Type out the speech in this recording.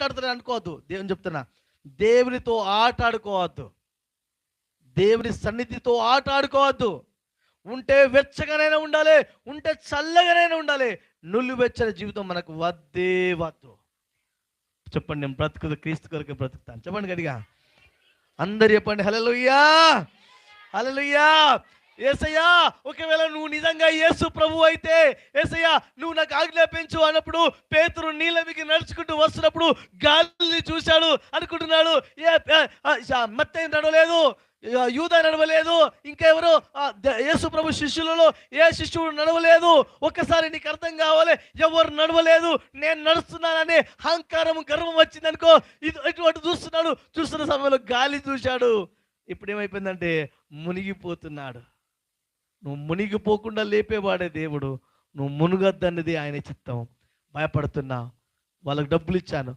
మాట్లాడుతారని అనుకోవద్దు. దేవుని చెప్తున్నా, దేవునితో ఆట ఆడుకోవద్దు, దేవుని సన్నిధితో ఆట ఆడుకోవద్దు. ఉంటే వెచ్చగానైనా ఉండాలి, ఉంటే చల్లగానైనా ఉండాలి. నులివెచ్చని జీవితం మనకు వద్దే వద్దు. చెప్పండి, నేను బ్రతుకుదు క్రీస్తు కొరకు బ్రతుకుతాను. చెప్పండి గట్టిగా అందరు చెప్పండి హల్లెలూయా, హల్లెలూయా. యేసయ్యా, ఒకవేళ నువ్వు నిజంగా యేసు ప్రభు అయితే, యేసయ్యా నువ్వు నాకు ఆజ్ఞాపించు అన్నప్పుడు పేతురు నీళ్ళ మీదకి నడుచుకుంటూ వస్తున్నప్పుడు గాలిని చూశాడు అనుకుంటున్నాడు. మత్తయి నడవలేదు, యూదా నడవలేదు, ఇంకెవరు యేసు ప్రభు శిష్యులలో ఏ శిష్యుడు నడవలేదు. ఒక్కసారి నీకు అర్థం కావాలి, ఎవరు నడవలేదు, నేను నడుస్తున్నాననే అహంకారం గర్వం వచ్చిందనుకో. ఇటువంటి చూస్తున్న సమయంలో గాలి చూశాడు. ఇప్పుడు ఏమైపోయిందంటే మునిగిపోతున్నాడు. నువ్వు మునిగిపోకుండా లేపేవాడే దేవుడు, నువ్వు మునుగద్దన్నది ఆయన చిత్తం. భయపడుతున్నా, వాళ్ళకి డబ్బులు ఇచ్చాను,